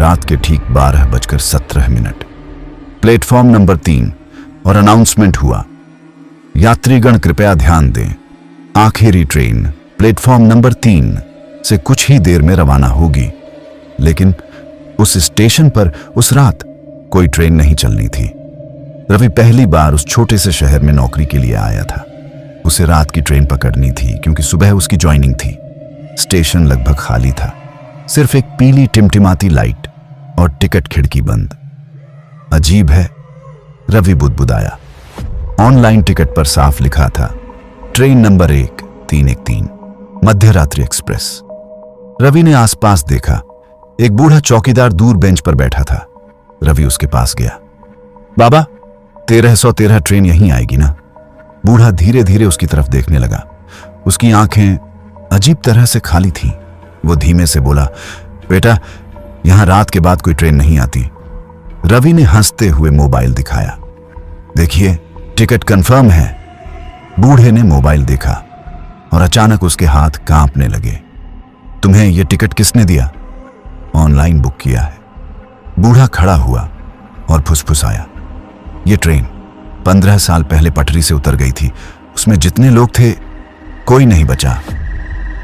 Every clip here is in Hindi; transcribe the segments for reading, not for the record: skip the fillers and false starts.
रात के ठीक 12:17। प्लेटफॉर्म नंबर 3 और अनाउंसमेंट हुआ, यात्रीगण कृपया ध्यान दें, आखिरी ट्रेन प्लेटफॉर्म नंबर 3 से कुछ ही देर में रवाना होगी। लेकिन उस स्टेशन पर उस रात कोई ट्रेन नहीं चलनी थी। रवि पहली बार उस छोटे से शहर में नौकरी के लिए आया था। उसे रात की ट्रेन पकड़नी थी क्योंकि सुबह उसकी ज्वाइनिंग थी। स्टेशन लगभग खाली था, सिर्फ एक पीली टिमटिमाती लाइट और टिकट खिड़की बंद। अजीब है, रवि बुदबुदाया। ऑनलाइन टिकट पर साफ लिखा था, ट्रेन नंबर 1 313 मध्यरात्रि एक्सप्रेस। रवि ने आसपास देखा, एक बूढ़ा चौकीदार दूर बेंच पर बैठा था। रवि उसके पास गया। बाबा, 1313 ट्रेन यहीं आएगी ना? बूढ़ा धीरे धीरे उसकी तरफ देखने लगा। उसकी आंखें अजीब तरह से खाली थीं। वो धीमे से बोला, बेटा, यहां रात के बाद कोई ट्रेन नहीं आती। रवि ने हंसते हुए मोबाइल दिखाया। देखिए, टिकट कंफर्म है। बूढ़े ने मोबाइल देखा और अचानक उसके हाथ कांपने लगे। तुम्हें यह टिकट किसने दिया? ऑनलाइन बुक किया है। बूढ़ा खड़ा हुआ और फुसफुसाया, यह ट्रेन 15 साल पहले पटरी से उतर गई थी। उसमें जितने लोग थे, कोई नहीं बचा।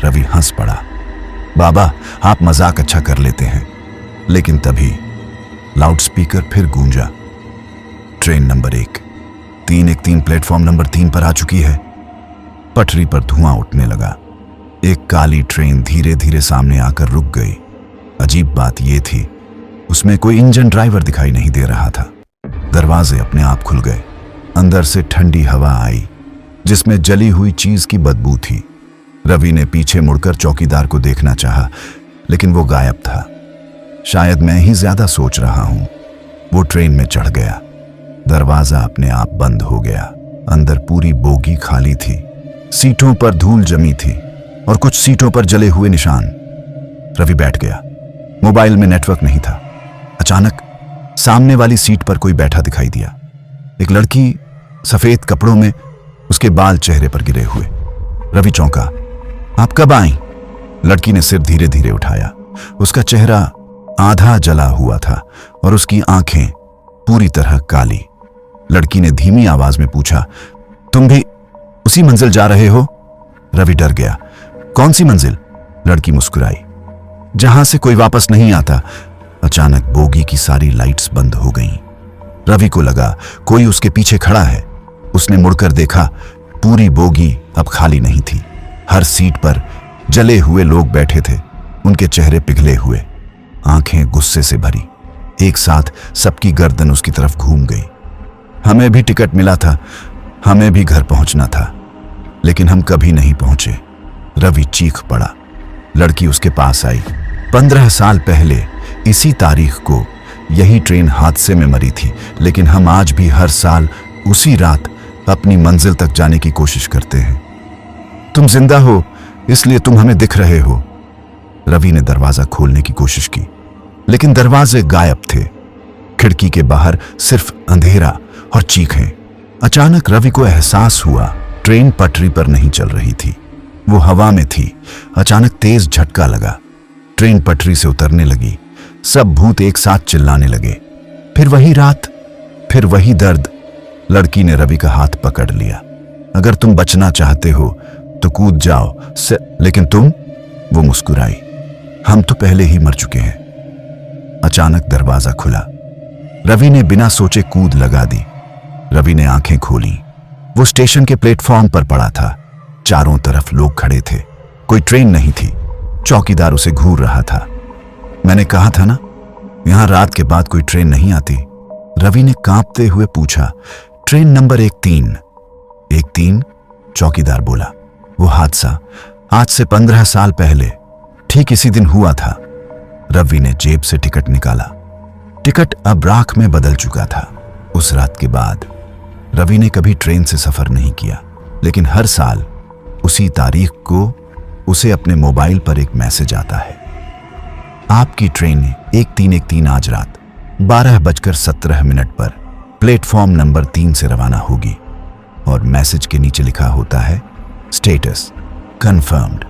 रवि हंस पड़ा। बाबा, आप मजाक अच्छा कर लेते हैं। लेकिन तभी लाउडस्पीकर फिर गूंजा, ट्रेन नंबर 1 313 प्लेटफॉर्म नंबर 3 पर आ चुकी है। पटरी पर धुआं उठने लगा। एक काली ट्रेन धीरे धीरे सामने आकर रुक गई। अजीब बात यह थी, उसमें कोई इंजन ड्राइवर दिखाई नहीं दे रहा था। दरवाजे अपने आप खुल गए। अंदर से ठंडी हवा आई जिसमें जली हुई चीज की बदबू थी। रवि ने पीछे मुड़कर चौकीदार को देखना चाहा, लेकिन वो गायब था। शायद मैं ही ज्यादा सोच रहा हूं। वो ट्रेन में चढ़ गया। दरवाजा अपने आप बंद हो गया। अंदर पूरी बोगी खाली थी। सीटों पर धूल जमी थी और कुछ सीटों पर जले हुए निशान। रवि बैठ गया। मोबाइल में नेटवर्क नहीं था। अचानक सामने वाली सीट पर कोई बैठा दिखाई दिया। एक लड़की, सफेद कपड़ों में, उसके बाल चेहरे पर गिरे हुए। रवि चौंका। आप कब आई? लड़की ने सिर धीरे धीरे उठाया। उसका चेहरा आधा जला हुआ था और उसकी आंखें पूरी तरह काली। लड़की ने धीमी आवाज में पूछा, तुम भी उसी मंजिल जा रहे हो? रवि डर गया। कौन सी मंजिल? लड़की मुस्कुराई। जहां से कोई वापस नहीं आता। अचानक बोगी की सारी लाइट्स बंद हो गईं। रवि को लगा कोई उसके पीछे खड़ा है। उसने मुड़कर देखा, पूरी बोगी अब खाली नहीं थी। हर सीट पर जले हुए लोग बैठे थे, उनके चेहरे पिघले हुए, आंखें गुस्से से भरी। एक साथ सबकी गर्दन उसकी तरफ घूम गई। हमें भी टिकट मिला था, हमें भी घर पहुंचना था, लेकिन हम कभी नहीं पहुंचे। रवि चीख पड़ा। लड़की उसके पास आई। 15 साल पहले इसी तारीख को यही ट्रेन हादसे में मरी थी, लेकिन हम आज भी हर साल उसी रात अपनी मंजिल तक जाने की कोशिश करते हैं। तुम जिंदा हो, इसलिए तुम हमें दिख रहे हो। रवि ने दरवाजा खोलने की कोशिश की, लेकिन दरवाजे गायब थे। खिड़की के बाहर सिर्फ अंधेरा और चीखें। अचानक रवि को एहसास हुआ, ट्रेन पटरी पर नहीं चल रही थी, वो हवा में थी। अचानक तेज झटका लगा। ट्रेन पटरी से उतरने लगी। सब भूत एक साथ चिल्लाने लगे। फिर वही रात, फिर वही दर्द। लड़की ने रवि का हाथ पकड़ लिया। अगर तुम बचना चाहते हो तो कूद जाओ। लेकिन तुम? वो मुस्कुराई। हम तो पहले ही मर चुके हैं। अचानक दरवाजा खुला। रवि ने बिना सोचे कूद लगा दी। रवि ने आंखें खोली। वो स्टेशन के प्लेटफॉर्म पर पड़ा था। चारों तरफ लोग खड़े थे। कोई ट्रेन नहीं थी। चौकीदार उसे घूर रहा था। मैंने कहा था ना, यहां रात के बाद कोई ट्रेन नहीं आती। रवि ने कांपते हुए पूछा, ट्रेन नंबर 13? चौकीदार बोला, वो हादसा आज से 15 साल पहले ठीक इसी दिन हुआ था। रवि ने जेब से टिकट निकाला। टिकट अब राख में बदल चुका था। उस रात के बाद रवि ने कभी ट्रेन से सफर नहीं किया, लेकिन हर साल उसी तारीख को उसे अपने मोबाइल पर एक मैसेज आता है, आपकी ट्रेन 1313 आज रात 12:17 पर प्लेटफॉर्म नंबर 3 से रवाना होगी। और मैसेज के नीचे लिखा होता है, स्टेटस कंफर्म्ड।